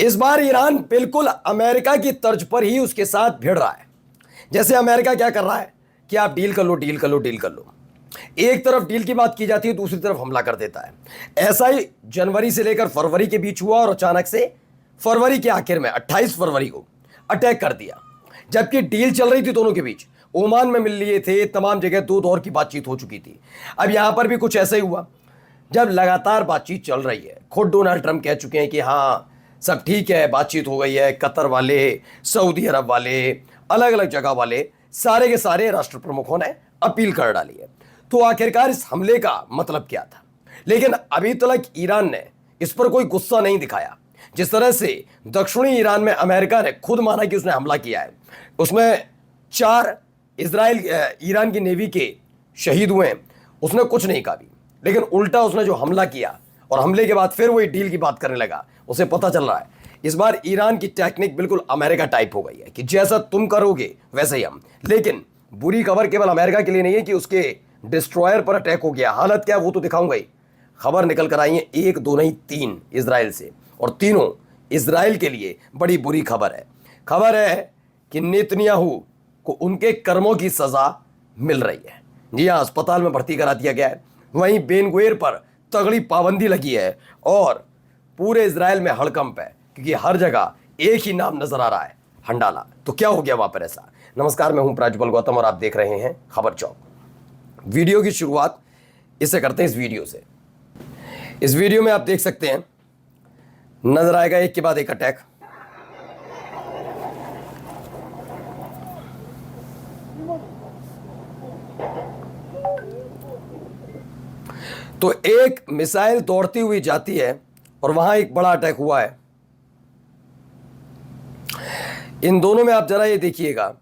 इस बार ईरान बिल्कुल अमेरिका की तर्ज पर ही उसके साथ भिड़ रहा है। जैसे अमेरिका क्या कर रहा है कि आप डील कर लो, डील कर लो, डील कर लो। एक तरफ डील की बात की जाती है, दूसरी तरफ हमला कर देता है। ऐसा ही जनवरी से लेकर फरवरी के बीच हुआ और अचानक से फरवरी के आखिर में 28 फरवरी को अटैक कर दिया। जबकि डील चल रही थी दोनों के बीच, ओमान में मिल लिए थे, तमाम जगह दो दौर की बातचीत हो चुकी थी। अब यहां पर भी कुछ ऐसा ही हुआ। जब लगातार बातचीत चल रही है, खुद डोनाल्ड ट्रंप कह चुके हैं कि हाँ सब ठीक है, बातचीत हो गई है। कतर वाले, सऊदी अरब वाले, अलग अलग जगह वाले सारे के सारे राष्ट्र प्रमुखों ने अपील कर डाली है। तो आखिरकार इस हमले का मतलब क्या था? लेकिन अभी तक ईरान ने इस पर कोई गुस्सा नहीं दिखाया। जिस तरह से दक्षिणी ईरान में अमेरिका ने खुद माना कि उसने हमला किया है, उसमें 4 इजराइल ईरान की नेवी के शहीद हुए हैं, उसने कुछ नहीं कहा भी। लेकिन उल्टा उसने जो हमला किया और हमले के बाद फिर वही डील की बात करने लगा, उसे पता चल रहा है इस बार ईरान की टेक्निक बिल्कुल अमेरिका टाइप हो गई है कि जैसा तुम करोगे वैसे ही हम। लेकिन बुरी खबर केवल अमेरिका के लिए नहीं है कि उसके डिस्ट्रॉयर पर अटैक हो गया। हालत क्या है वो तो दिखाऊंगा ही। खबर निकल कर आई है 1 2 नहीं 3 इजराइल से, और तीनों इजराइल के लिए बड़ी बुरी खबर है। खबर है कि नेतन्याहू को उनके कर्मों की सजा मिल रही है। जी हाँ, अस्पताल में भर्ती करा दिया गया है। वहीं बेन गुवेर पर तगड़ी पाबंदी लगी है और पूरे इजराइल में हड़कंप है, क्योंकि हर जगह एक ही नाम नजर आ रहा है, हंडाला। तो क्या हो गया वहां पर ऐसा? नमस्कार, मैं हूं प्राज्वल गौतम और आप देख रहे हैं खबर चौक। वीडियो की शुरुआत इससे करते हैं, इस वीडियो से। इस वीडियो में आप देख सकते हैं, नजर आएगा एक के बाद एक अटैक। तो एक मिसाइल दौड़ती हुई जाती है और वहां एक बड़ा अटैक हुआ है। इन दोनों में आप जरा ये देखिएगा,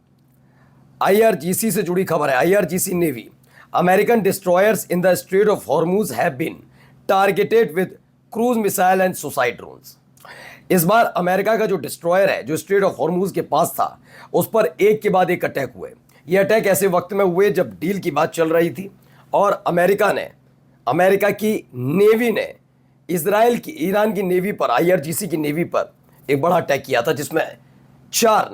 आईआरजीसी से जुड़ी खबर है। IRGC navy, American destroyers in the Strait of Hormuz have been targeted with cruise missile and suicide drones. इस बार अमेरिका का जो डिस्ट्रॉयर है, जो स्ट्रेट ऑफ हॉर्मुज के पास था, उस पर एक के बाद एक अटैक हुए। ये अटैक ऐसे वक्त में हुए जब डील की बात चल रही थी और अमेरिका की नेवी ने इजराइल की, ईरान की नेवी पर, आईआरजीसी की नेवी पर एक बड़ा अटैक किया था, जिसमें 4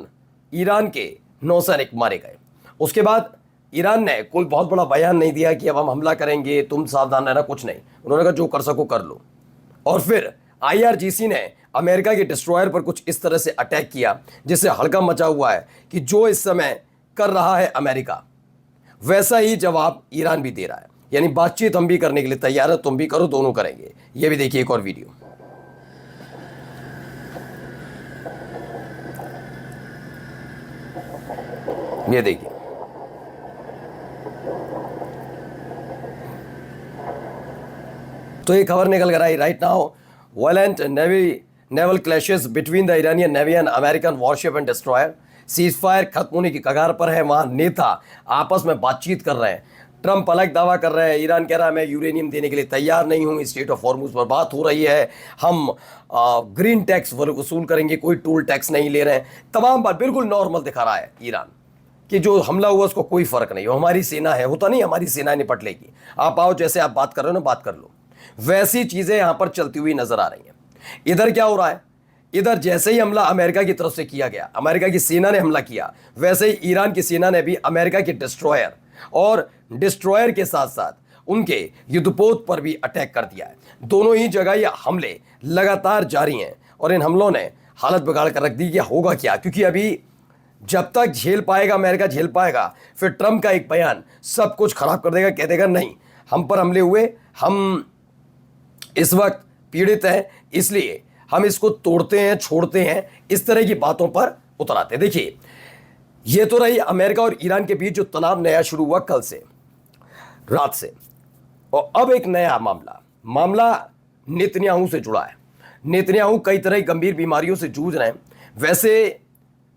ईरान के नौसैनिक मारे गए। उसके बाद ईरान ने कोई बहुत बड़ा बयान नहीं दिया कि अब हम हमला करेंगे, तुम सावधान रहना, कुछ नहीं। उन्होंने कहा जो कर सको कर लो। और फिर आईआरजीसी ने अमेरिका के डिस्ट्रॉयर पर कुछ इस तरह से अटैक किया जिससे हड़कंप मचा हुआ है कि जो इस समय कर रहा है अमेरिका, वैसा ही जवाब ईरान भी दे रहा है। यानी बातचीत हम भी करने के लिए तैयार है, तुम भी करो, दोनों करेंगे। ये भी देखिए एक और वीडियो। ये देखिए, तो ये खबर निकल कर आई। Right now violent naval clashes between the Iranian navy and American warship and destroyer. Ceasefire खत्म होने की कगार पर है। वहां नेता आपस में बातचीत कर रहे हैं। ट्रंप अलग दावा कर रहे हैं, ईरान कह रहा है मैं यूरेनियम देने के लिए तैयार नहीं हूँ। स्टेट ऑफ हॉर्मुज पर बात हो रही है, हम ग्रीन टैक्स वसूल करेंगे, कोई टोल टैक्स नहीं ले रहे हैं। तमाम बात बिल्कुल नॉर्मल दिखा रहा है ईरान कि जो हमला हुआ उसको कोई फर्क नहीं हो, हमारी सेना है। होता नहीं, हमारी सेना निपट लेगी, आप आओ, जैसे आप बात कर रहे हो ना, बात कर लो। वैसी चीजें यहां पर चलती हुई नजर आ रही हैं। इधर क्या हो रहा है? इधर जैसे ही हमला अमेरिका की तरफ से किया गया, अमेरिका की सेना ने हमला किया, वैसे ही ईरान की सेना ने भी अमेरिका के डिस्ट्रॉयर और डिस्ट्रॉयर के साथ साथ उनके युद्धपोत पर भी अटैक कर दिया है। दोनों ही जगह ये हमले लगातार जारी हैं और इन हमलों ने हालत बिगाड़ कर रख दी। कि होगा क्या? क्योंकि अभी जब तक झेल पाएगा अमेरिका, झेल पाएगा, फिर ट्रंप का एक बयान सब कुछ खराब कर देगा। कह देगा नहीं, हम पर हमले हुए, हम इस वक्त पीड़ित हैं, इसलिए हम इसको तोड़ते हैं, छोड़ते हैं, इस तरह की बातों पर उतर आते हैं। देखिए, ये तो रही अमेरिका और ईरान के बीच जो तनाव नया शुरू हुआ कल से, रात से। और अब एक नया मामला नेतन्याहू से जुड़ा है। नेतन्याहू कई तरह की गंभीर बीमारियों से जूझ रहे हैं। वैसे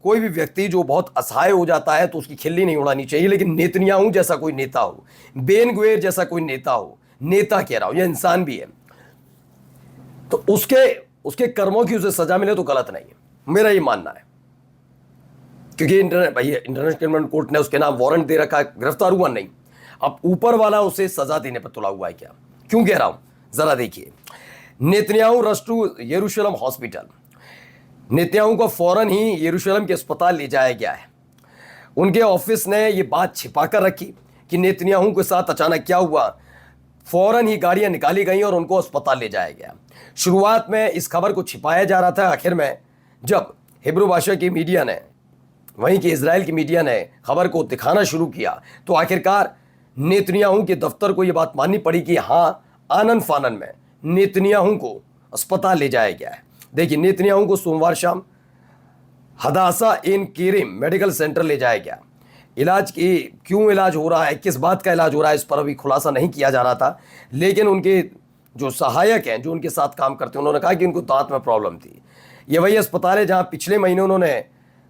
कोई भी व्यक्ति जो बहुत असहाय हो जाता है तो उसकी खिल्ली नहीं उड़ानी चाहिए, लेकिन नेतन्याहू जैसा कोई नेता हो, बेन गुवेर जैसा कोई नेता हो, नेता कह रहा हूं, यह इंसान भी है, तो उसके कर्मों की उसे सजा मिले तो गलत नहीं है, मेरा ये मानना है। क्योंकि इंटरनेशनल क्रिमिनल कोर्ट ने उसके नाम वारंट दे रखा है, गिरफ्तार हुआ नहीं, अब ऊपर वाला उसे सजा देने पर तुला हुआ है। क्या, क्यों कह रहा हूं, जरा देखिए। नेतन्याहू रश टू यरूशलेम हॉस्पिटल। नेतन्याहू को फौरन ही यरूशलेम के अस्पताल ले जाया गया है। उनके ऑफिस ने ये बात छिपा कर रखी कि नेतन्याहू के साथ अचानक क्या हुआ। फौरन ही गाड़ियां निकाली गई और उनको अस्पताल ले जाया गया। शुरुआत में इस खबर को छिपाया जा रहा था। आखिर में जब हिब्रू भाषा की मीडिया ने, वहीं की इजराइल की मीडिया ने खबर को दिखाना शुरू किया तो आखिरकार नेतन्याहू के दफ्तर को यह बात माननी पड़ी कि हाँ, आनन फानन में नेतन्याहू को अस्पताल ले जाया गया है। देखिए, नेतन्याहू को सोमवार शाम हदासा इन केरिम मेडिकल सेंटर ले जाया गया। इलाज की क्यों इलाज हो रहा है, किस बात का इलाज हो रहा है, इस पर अभी खुलासा नहीं किया जा रहा था। लेकिन उनके जो सहायक हैं, जो उनके साथ काम करते हैं, उन्होंने कहा कि उनको दांत में प्रॉब्लम थी। ये वही अस्पताल है जहां पिछले महीने उन्होंने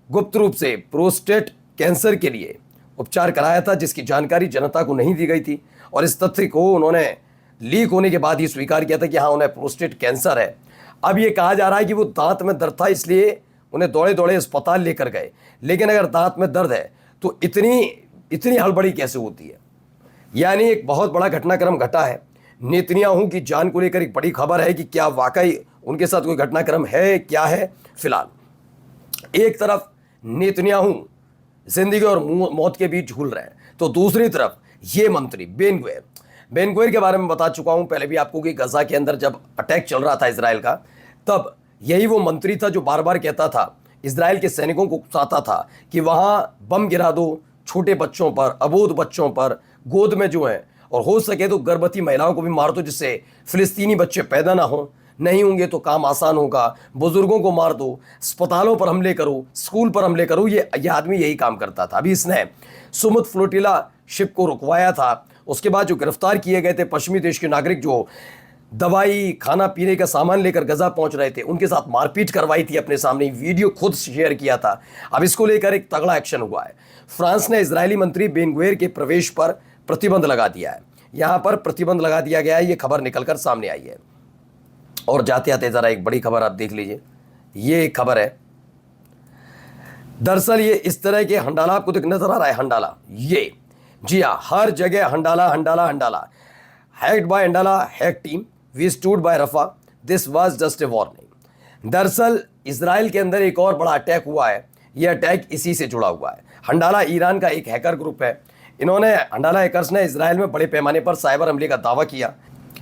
गुप्त रूप से प्रोस्टेट कैंसर के लिए उपचार कराया था, जिसकी जानकारी जनता को नहीं दी गई थी। और इस तथ्य को उन्होंने लीक होने के बाद ही स्वीकार किया था कि हाँ, उन्हें प्रोस्टेट कैंसर है। अब ये कहा जा रहा है कि वो दांत में दर्द था, इसलिए उन्हें दौड़े दौड़े अस्पताल लेकर गए। लेकिन अगर दांत में दर्द है तो इतनी हड़बड़ी कैसे होती है? यानी एक बहुत बड़ा घटनाक्रम घटा है। नेतन्याहू की जान को लेकर एक बड़ी खबर है कि क्या वाकई उनके साथ कोई घटनाक्रम है, क्या है। फिलहाल एक तरफ नेतन्याहू जिंदगी और मौत के बीच झूल रहे हैं, तो दूसरी तरफ ये मंत्री बेन ग्वेर के बारे में बता चुका हूं पहले भी आपको कि गजा के अंदर जब अटैक चल रहा था इजराइल का, तब यही वो मंत्री था जो बार बार कहता था, इजराइल के सैनिकों को उकसाता था कि वहां बम गिरा दो छोटे बच्चों पर, अबोध बच्चों पर, गोद में जो है, और हो सके तो गर्भवती महिलाओं को भी मार दो जिससे फिलिस्तीनी बच्चे पैदा ना हो। नहीं होंगे तो काम आसान होगा। बुजुर्गों को मार दो, अस्पतालों पर हमले करो, स्कूल पर हमले करो। ये आदमी यही काम करता था। अभी इसने सुमुद फ्लोटिला शिप को रुकवाया था। उसके बाद जो गिरफ्तार किए गए थे पश्चिमी देश के नागरिक जो दवाई, खाना पीने का सामान लेकर गजा पहुंच रहे थे, उनके साथ मारपीट करवाई थी अपने सामने, वीडियो खुद शेयर किया था। अब इसको लेकर एक तगड़ा एक्शन हुआ है। फ्रांस ने इजरायली मंत्री बेन ग्वेर के प्रवेश पर प्रतिबंध लगा दिया है। यहां पर प्रतिबंध लगा दिया गया है, ये खबर निकलकर सामने आई है। और जाते आते जरा एक बड़ी खबर आप देख लीजिए। ये एक खबर है, दरअसल ये इस तरह के हंडाला आपको नजर आ रहा है। हंडाला, ये जी हाँ, हर जगह Handala Handala Handala. Hacked by Handala hack team, we stood by Rafah, this was just a warning. दरअसल इजराइल के अंदर एक और बड़ा अटैक हुआ है। यह अटैक इसी से जुड़ा हुआ है। हंडाला ईरान का एक हैकर ग्रुप है। इन्होंने, हंडाला हैकर्स ने इजराइल में बड़े पैमाने पर साइबर हमले का दावा किया।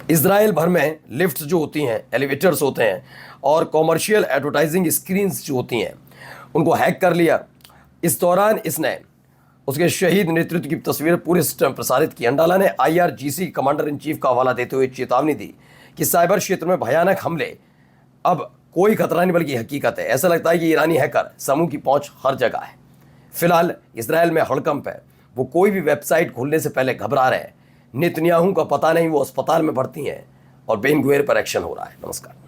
इजराइल भर में लिफ्ट्स जो होती हैं, एलिवेटर्स होते हैं, और कॉमर्शियल एडवर्टाइजिंग स्क्रीन्स जो होती हैं, उनको हैक कर लिया। इस दौरान इसने उसके शहीद नेतृत्व की तस्वीर पूरे सिस्टम प्रसारित की। हंडाला ने IRGC कमांडर इन चीफ का हवाला देते हुए चेतावनी दी कि साइबर क्षेत्र में भयानक हमले अब कोई खतरा नहीं बल्कि हकीकत है। ऐसा लगता है कि ईरानी हैकर समूह की पहुंच हर जगह है। फिलहाल इजराइल में हड़कंप है। वो कोई भी वेबसाइट खोलने से पहले घबरा रहे हैं। नेतन्याहू का पता नहीं वो अस्पताल में भर्ती हैं और बेन ग्वेर पर एक्शन हो रहा है। नमस्कार।